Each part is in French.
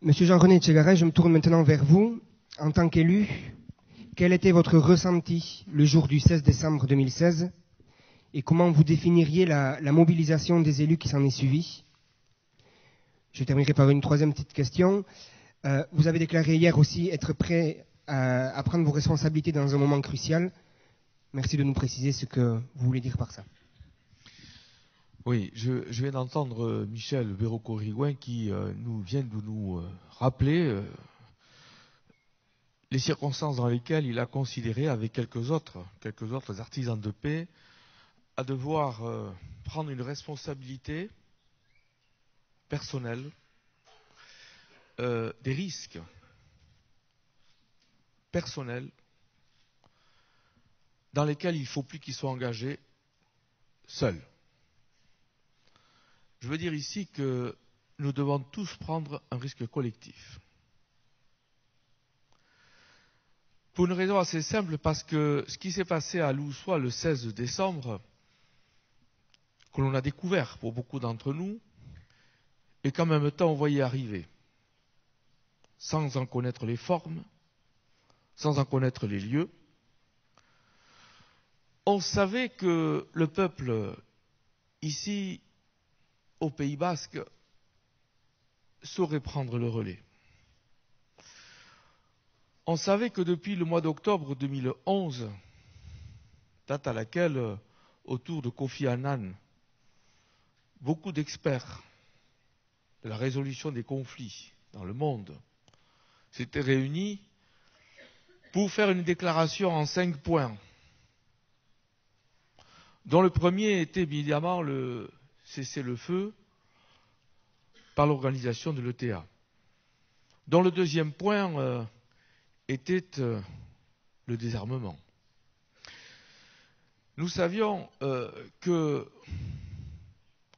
Monsieur Jean-René Etchegaray, je me tourne maintenant vers vous. En tant qu'élu, quel était votre ressenti le jour du 16 décembre 2016 et comment vous définiriez la mobilisation des élus qui s'en est suivie? Je terminerai par une troisième petite question. Vous avez déclaré hier aussi être prêt à prendre vos responsabilités dans un moment crucial. Merci de nous préciser ce que vous voulez dire par ça. Oui, je viens d'entendre Michel Béraud-Corrigouin qui vient de nous rappeler les circonstances dans lesquelles il a considéré, avec quelques autres artisans de paix, à devoir prendre une responsabilité personnelle des risques personnels dans lesquels il ne faut plus qu'ils soient engagés seuls. Je veux dire ici que nous devons tous prendre un risque collectif. Pour une raison assez simple, parce que ce qui s'est passé à Loussois le 16 décembre, que l'on a découvert pour beaucoup d'entre nous, et qu'en même temps on voyait arriver, sans en connaître les formes, sans en connaître les lieux, on savait que le peuple, ici, au Pays Basque, saurait prendre le relais. On savait que depuis le mois d'octobre 2011, date à laquelle, autour de Kofi Annan, beaucoup d'experts de la résolution des conflits dans le monde s'étaient réunis pour faire une déclaration en 5 points, dont le premier était évidemment le cessez-le-feu par l'organisation de l'ETA, dont le deuxième point était le désarmement. Nous savions que,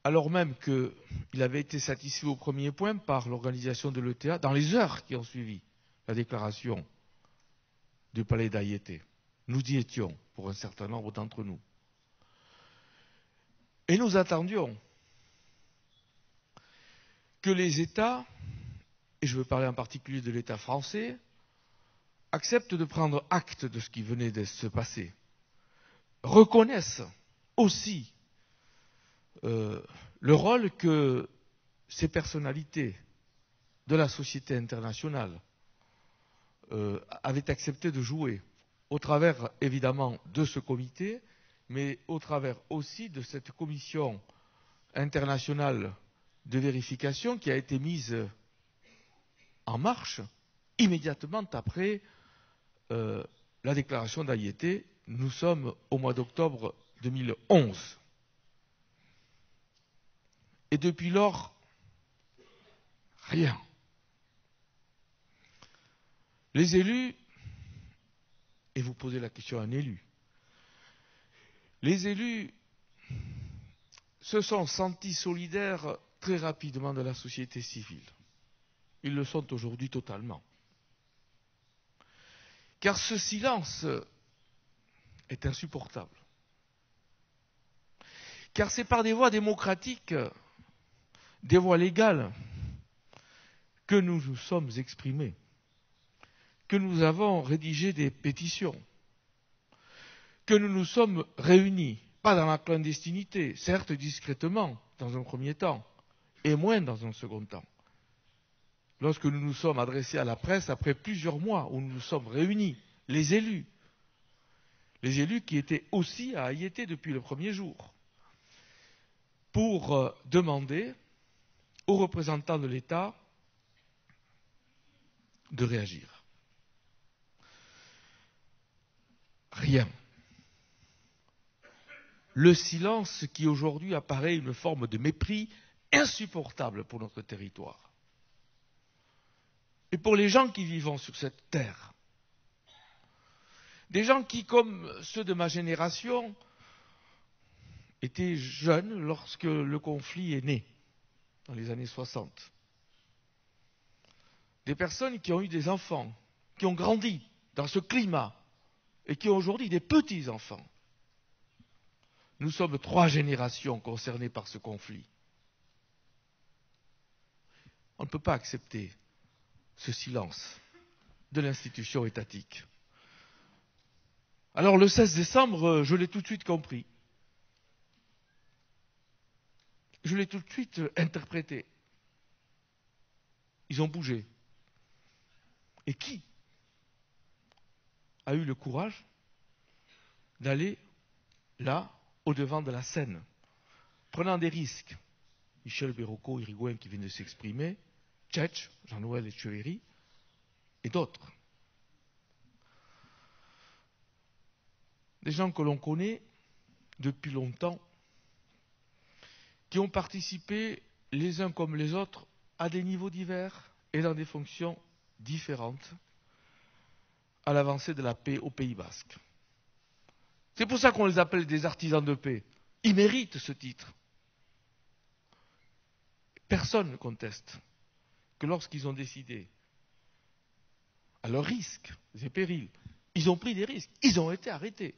alors même qu'il avait été satisfait au premier point par l'organisation de l'ETA, dans les heures qui ont suivi la déclaration du palais d'Ayété, nous y étions pour un certain nombre d'entre nous. Et nous attendions que les États, et je veux parler en particulier de l'État français, acceptent de prendre acte de ce qui venait de se passer, reconnaissent aussi le rôle que ces personnalités de la société internationale avaient accepté de jouer, au travers évidemment de ce comité, mais au travers aussi de cette commission internationale de vérification qui a été mise en marche immédiatement après la déclaration d'Ayété. Nous sommes au mois d'octobre 2011. Et depuis lors, rien. Les élus, et vous posez la question à un élu, les élus se sont sentis solidaires très rapidement de la société civile. Ils le sont aujourd'hui totalement. Car ce silence est insupportable. Car c'est par des voies démocratiques, des voies légales, que nous nous sommes exprimés, que nous avons rédigé des pétitions, que nous nous sommes réunis, pas dans la clandestinité, certes discrètement dans un premier temps, et moins dans un second temps. Lorsque nous nous sommes adressés à la presse, après plusieurs mois où nous nous sommes réunis, les élus qui étaient aussi à Ayété depuis le premier jour, pour demander aux représentants de l'État de réagir. Rien. Le silence qui aujourd'hui apparaît une forme de mépris insupportable pour notre territoire. Et pour les gens qui vivent sur cette terre. Des gens qui, comme ceux de ma génération, étaient jeunes lorsque le conflit est né, dans les années 60. Des personnes qui ont eu des enfants, qui ont grandi dans ce climat, et qui ont aujourd'hui des petits-enfants. Nous sommes 3 générations concernées par ce conflit. On ne peut pas accepter ce silence de l'institution étatique. Alors le 16 décembre, je l'ai tout de suite compris. Je l'ai tout de suite interprété. Ils ont bougé. Et qui a eu le courage d'aller là, au-devant de la scène, prenant des risques? Michel Berrocco, Irigoyen qui viennent de s'exprimer, Tchetch, Jean-Noël Etcheverry, et d'autres. Des gens que l'on connaît depuis longtemps, qui ont participé les uns comme les autres à des niveaux divers et dans des fonctions différentes à l'avancée de la paix au Pays Basque. C'est pour ça qu'on les appelle des artisans de paix. Ils méritent ce titre. Personne ne conteste que lorsqu'ils ont décidé, à leurs risques et périls, ils ont pris des risques, ils ont été arrêtés,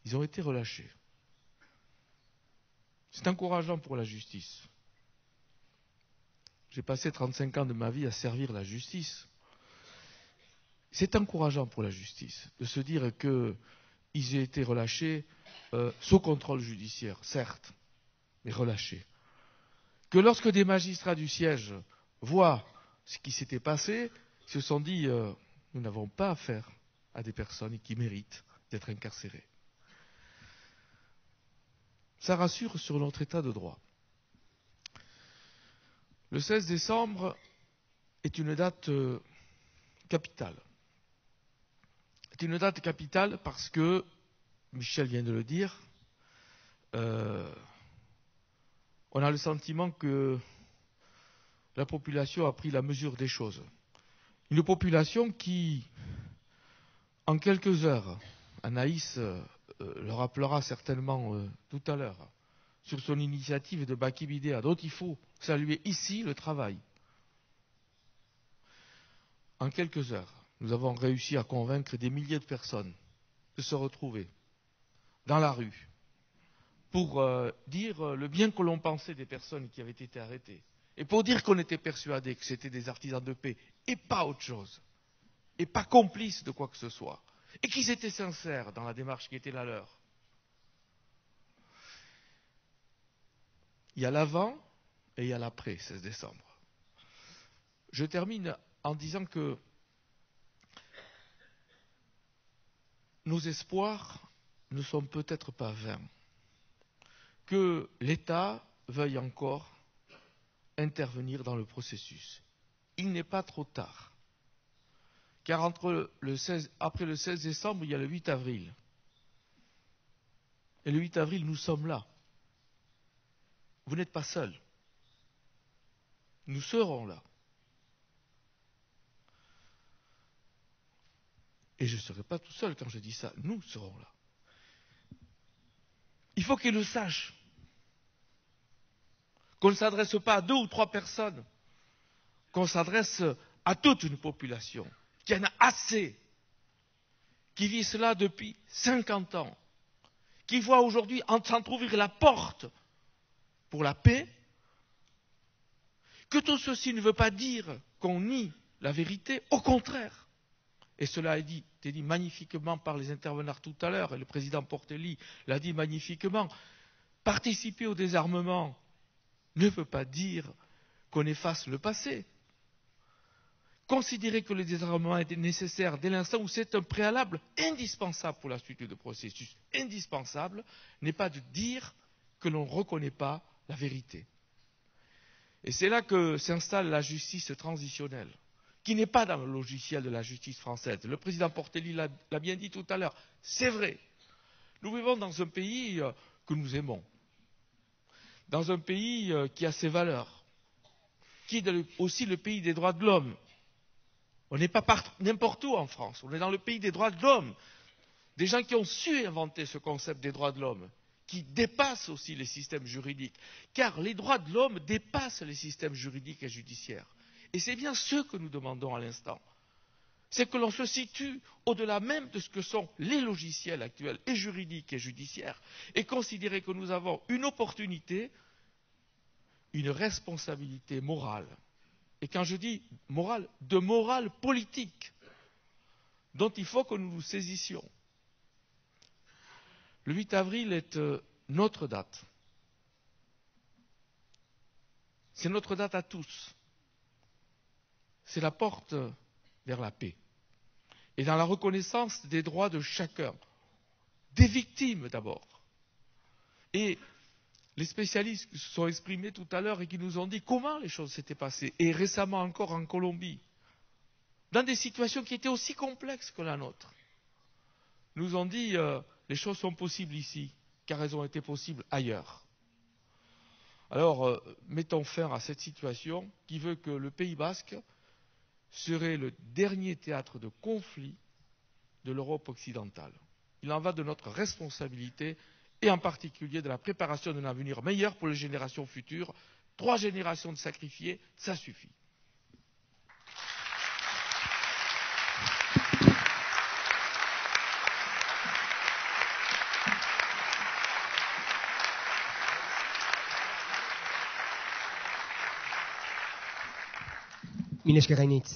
ils ont été relâchés. C'est encourageant pour la justice. J'ai passé 35 ans de ma vie à servir la justice. C'est encourageant pour la justice de se dire qu'ils aient été relâchés sous contrôle judiciaire, certes, mais relâchés. Que lorsque des magistrats du siège voient ce qui s'était passé, ils se sont dit nous n'avons pas affaire à des personnes qui méritent d'être incarcérées. Ça rassure sur notre état de droit. Le 16 décembre est une date capitale. C'est une date capitale parce que, Michel vient de le dire, on a le sentiment que la population a pris la mesure des choses. Une population qui, en quelques heures, Anaïs le rappellera certainement tout à l'heure, sur son initiative de Baki Bidéa, dont il faut saluer ici le travail. En quelques heures, nous avons réussi à convaincre des milliers de personnes de se retrouver dans la rue pour dire le bien que l'on pensait des personnes qui avaient été arrêtées et pour dire qu'on était persuadé que c'était des artisans de paix et pas autre chose, et pas complices de quoi que ce soit, et qu'ils étaient sincères dans la démarche qui était la leur. Il y a l'avant et il y a l'après 16 décembre. Je termine en disant que nos espoirs ne sont peut-être pas vains, que l'État veuille encore intervenir dans le processus. Il n'est pas trop tard, car après le 16 décembre, il y a le 8 avril. Et le 8 avril, nous sommes là. Vous n'êtes pas seuls. Nous serons là. Et je ne serai pas tout seul quand je dis ça. Nous serons là. Il faut qu'ils le sachent. Qu'on ne s'adresse pas à 2 ou 3 personnes. Qu'on s'adresse à toute une population. Qu'il y en a assez. Qui vit cela depuis 50 ans. Qui voit aujourd'hui s'entrouvrir la porte pour la paix. Que tout ceci ne veut pas dire qu'on nie la vérité. Au contraire. Et cela a été dit magnifiquement par les intervenants tout à l'heure, et le président Portelli l'a dit magnifiquement. Participer au désarmement ne veut pas dire qu'on efface le passé. Considérer que le désarmement était nécessaire dès l'instant où c'est un préalable indispensable pour la suite du processus, indispensable, n'est pas de dire que l'on ne reconnaît pas la vérité. Et c'est là que s'installe la justice transitionnelle, qui n'est pas dans le logiciel de la justice française. Le président Portelli l'a bien dit tout à l'heure. C'est vrai. Nous vivons dans un pays que nous aimons. Dans un pays qui a ses valeurs. Qui est aussi le pays des droits de l'homme. On n'est pas n'importe où en France. On est dans le pays des droits de l'homme. Des gens qui ont su inventer ce concept des droits de l'homme. Qui dépassent aussi les systèmes juridiques. Car les droits de l'homme dépassent les systèmes juridiques et judiciaires. Et c'est bien ce que nous demandons à l'instant. C'est que l'on se situe au-delà même de ce que sont les logiciels actuels, et juridiques et judiciaires, et considérer que nous avons une opportunité, une responsabilité morale, Et quand je dis morale, de morale politique, dont il faut que nous nous saisissions. Le 8 avril est notre date. C'est notre date à tous. C'est la porte vers la paix. Et dans la reconnaissance des droits de chacun, des victimes d'abord. Et les spécialistes qui se sont exprimés tout à l'heure et qui nous ont dit comment les choses s'étaient passées, et récemment encore en Colombie, dans des situations qui étaient aussi complexes que la nôtre, nous ont dit les choses sont possibles ici, car elles ont été possibles ailleurs. Alors, mettons fin à cette situation qui veut que le Pays basque serait le dernier théâtre de conflit de l'Europe occidentale. Il en va de notre responsabilité et en particulier de la préparation d'un avenir meilleur pour les générations futures. 3 générations de sacrifiés, ça suffit. Mineș Cărăiniț.